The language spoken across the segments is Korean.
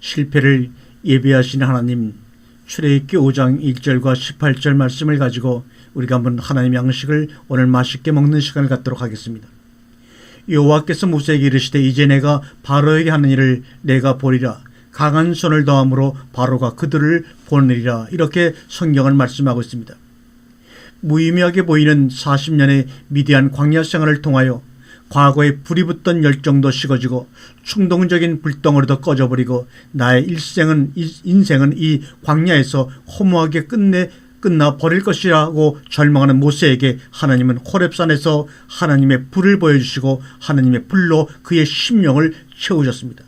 실패를 예비하신 하나님, 출애굽기 5장 1절과 18절 말씀을 가지고 우리가 한번 하나님의 양식을 오늘 맛있게 먹는 시간을 갖도록 하겠습니다. 여호와께서 모세에게 이르시되 이제 내가 바로에게 하는 일을 내가 보리라. 강한 손을 더함으로 바로가 그들을 보내리라. 이렇게 성경을 말씀하고 있습니다. 무의미하게 보이는 40년의 미디안 광야 생활을 통하여 과거에 불이 붙던 열정도 식어지고 충동적인 불덩어리도 꺼져버리고 나의 인생은 이 광야에서 허무하게 끝나 버릴 것이라고 절망하는 모세에게 하나님은 호렙산에서 하나님의 불을 보여주시고 하나님의 불로 그의 심령을 채우셨습니다.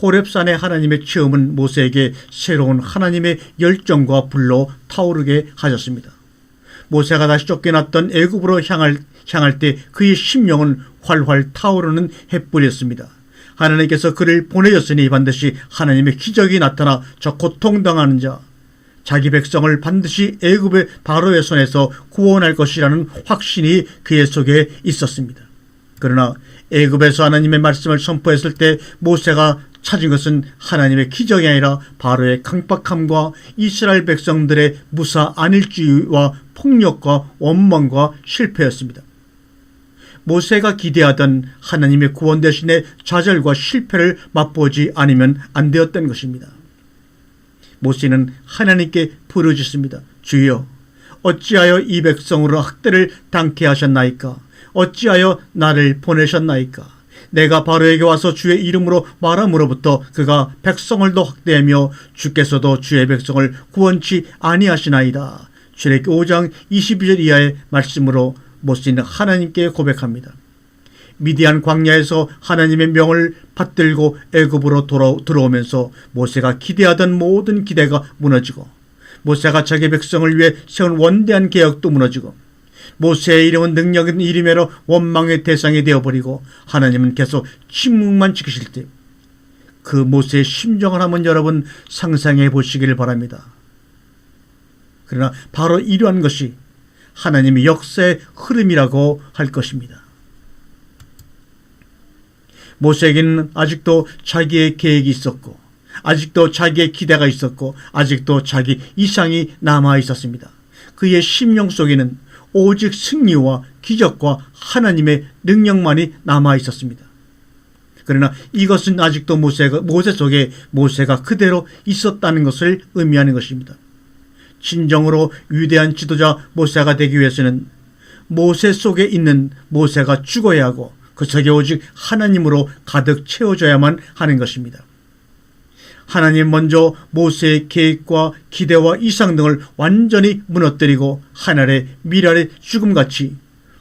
호렙산의 하나님의 체험은 모세에게 새로운 하나님의 열정과 불로 타오르게 하셨습니다. 모세가 다시 쫓겨났던 애굽으로 향할 때 그의 심령은 활활 타오르는 횃불이었습니다. 하나님께서 그를 보내셨으니 반드시 하나님의 기적이 나타나 저 고통당하는 자, 자기 백성을 반드시 애굽의 바로의 손에서 구원할 것이라는 확신이 그의 속에 있었습니다. 그러나 애굽에서 하나님의 말씀을 선포했을 때 모세가 찾은 것은 하나님의 기적이 아니라 바로의 강박함과 이스라엘 백성들의 무사 안일주의와 폭력과 원망과 실패였습니다. 모세가 기대하던 하나님의 구원 대신에 좌절과 실패를 맛보지 않으면 안 되었던 것입니다. 모세는 하나님께 부르짖습니다. 주여, 어찌하여 이 백성으로 학대를 당케 하셨나이까? 어찌하여 나를 보내셨나이까? 내가 바로에게 와서 주의 이름으로 말함으로부터 그가 백성을도 학대하며 주께서도 주의 백성을 구원치 아니하시나이다. 출애굽기 5장 22절 이하의 말씀으로 모세는 하나님께 고백합니다. 미디안 광야에서 하나님의 명을 받들고 애굽으로 들어오면서 모세가 기대하던 모든 기대가 무너지고 모세가 자기 백성을 위해 세운 원대한 계획도 무너지고 모세의 이름은 능력 있는 이름으로 원망의 대상이 되어버리고 하나님은 계속 침묵만 지키실 때 그 모세의 심정을 한번 여러분 상상해 보시기를 바랍니다. 그러나 바로 이러한 것이 하나님의 역사의 흐름이라고 할 것입니다. 모세에게는 아직도 자기의 계획이 있었고 아직도 자기의 기대가 있었고 아직도 자기 이상이 남아 있었습니다. 그의 심령 속에는 오직 승리와 기적과 하나님의 능력만이 남아 있었습니다. 그러나 이것은 아직도 모세 속에 모세가 그대로 있었다는 것을 의미하는 것입니다. 진정으로 위대한 지도자 모세가 되기 위해서는 모세 속에 있는 모세가 죽어야 하고 그 속에 오직 하나님으로 가득 채워져야만 하는 것입니다. 하나님 먼저 모세의 계획과 기대와 이상 등을 완전히 무너뜨리고 하늘의 미랄의 죽음같이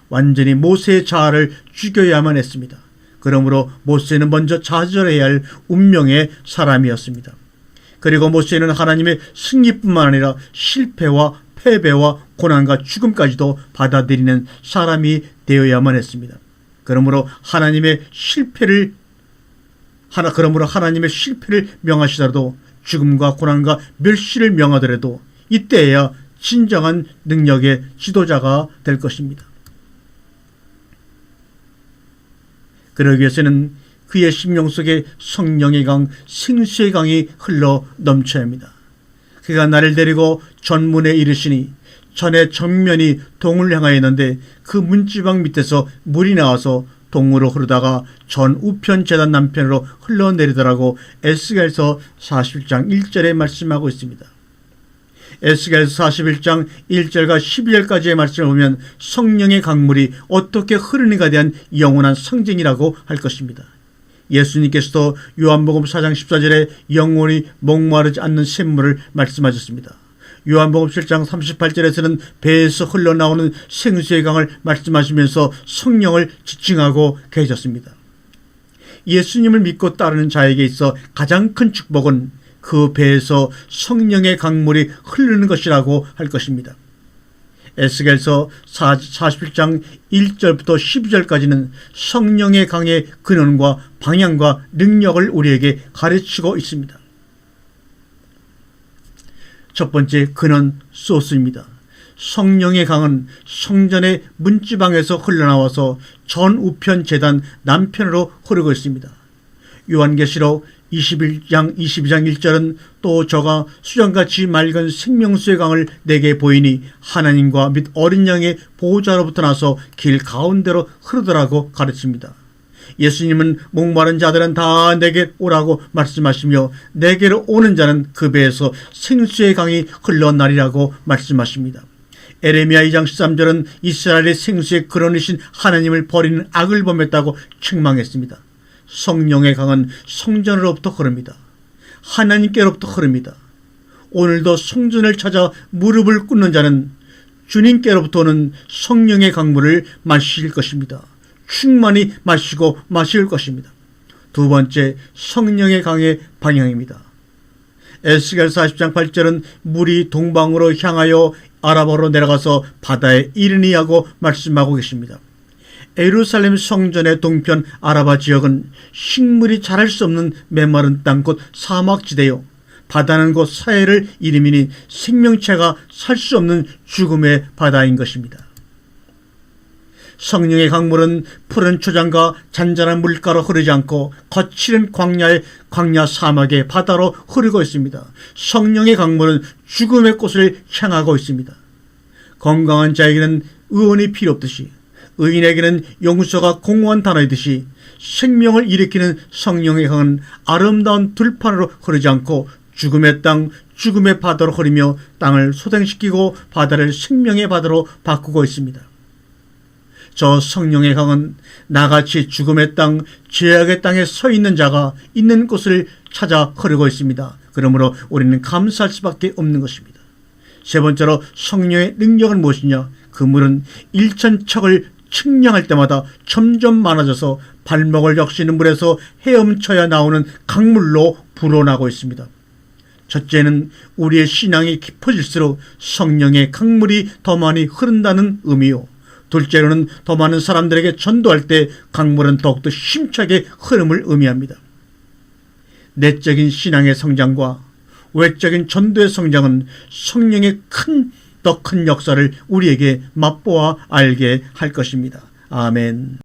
완전히 모세의 자아를 죽여야만 했습니다. 그러므로 모세는 먼저 좌절해야 할 운명의 사람이었습니다. 그리고 모세는 하나님의 승리뿐만 아니라 실패와 패배와 고난과 죽음까지도 받아들이는 사람이 되어야만 했습니다. 그러므로 하나님의 실패를 명하시더라도 죽음과 고난과 멸시를 명하더라도 이때에야 진정한 능력의 지도자가 될 것입니다. 그러기 위해서는 그의 심령 속에 성령의 강, 생수의 강이 흘러 넘쳐야 합니다. 그가 나를 데리고 전문에 이르시니 전에 전면이 동을 향하였는데 그 문지방 밑에서 물이 나와서 동으로 흐르다가 전 우편 제단 남편으로 흘러내리더라고 에스겔서 41장 1절에 말씀하고 있습니다. 에스겔서 41장 1절과 12절까지의 말씀을 보면 성령의 강물이 어떻게 흐르는가에 대한 영원한 상징이라고 할 것입니다. 예수님께서도 요한복음 4장 14절에 영원히 목마르지 않는 샘물을 말씀하셨습니다. 요한복음 7장 38절에서는 배에서 흘러나오는 생수의 강을 말씀하시면서 성령을 지칭하고 계셨습니다. 예수님을 믿고 따르는 자에게 있어 가장 큰 축복은 그 배에서 성령의 강물이 흐르는 것이라고 할 것입니다. 에스겔서 41장 1절부터 12절까지는 성령의 강의 근원과 방향과 능력을 우리에게 가르치고 있습니다. 첫 번째 근원 소스입니다. 성령의 강은 성전의 문지방에서 흘러나와서 전 우편 제단 남편으로 흐르고 있습니다. 요한계시록 22장 1절은 또 저가 수정같이 맑은 생명수의 강을 내게 보이니 하나님과 및 어린 양의 보호자로부터 나서 길 가운데로 흐르더라고 가르칩니다. 예수님은 목마른 자들은 다 내게 오라고 말씀하시며 내게로 오는 자는 그 배에서 생수의 강이 흘러나리라고 말씀하십니다. 에레미야 2장 13절은 이스라엘의 생수의 근원이신 하나님을 버리는 악을 범했다고 책망했습니다. 성령의 강은 성전으로부터 흐릅니다. 하나님께로부터 흐릅니다. 오늘도 성전을 찾아 무릎을 꿇는 자는 주님께로부터 오는 성령의 강물을 마실 것입니다. 충만히 마시고 마실 것입니다. 두 번째, 성령의 강의 방향입니다. 에스겔 40장 8절은 물이 동방으로 향하여 아라바로 내려가서 바다에 이르니 하고 말씀하고 계십니다. 예루살렘 성전의 동편 아라바 지역은 식물이 자랄 수 없는 메마른 땅 곧 사막지대요, 바다는 곧 사해를 이름이니 생명체가 살 수 없는 죽음의 바다인 것입니다. 성령의 강물은 푸른 초장과 잔잔한 물가로 흐르지 않고 거칠은 광야 사막의 바다로 흐르고 있습니다. 성령의 강물은 죽음의 곳을 향하고 있습니다. 건강한 자에게는 의원이 필요 없듯이 의인에게는 용서가 공허한 단어이듯이 생명을 일으키는 성령의 강은 아름다운 들판으로 흐르지 않고 죽음의 땅, 죽음의 바다로 흐르며 땅을 소생시키고 바다를 생명의 바다로 바꾸고 있습니다. 저 성령의 강은 나같이 죽음의 땅, 죄악의 땅에 서 있는 자가 있는 곳을 찾아 흐르고 있습니다. 그러므로 우리는 감사할 수밖에 없는 것입니다. 세 번째로 성령의 능력은 무엇이냐? 그 물은 일천척을 측량할 때마다 점점 많아져서 발목을 적시는 물에서 헤엄쳐야 나오는 강물로 불어나고 있습니다. 첫째는 우리의 신앙이 깊어질수록 성령의 강물이 더 많이 흐른다는 의미요, 둘째로는 더 많은 사람들에게 전도할 때 강물은 더욱더 힘차게 흐름을 의미합니다. 내적인 신앙의 성장과 외적인 전도의 성장은 성령의 더 큰 역사를 우리에게 맛보아 알게 할 것입니다. 아멘.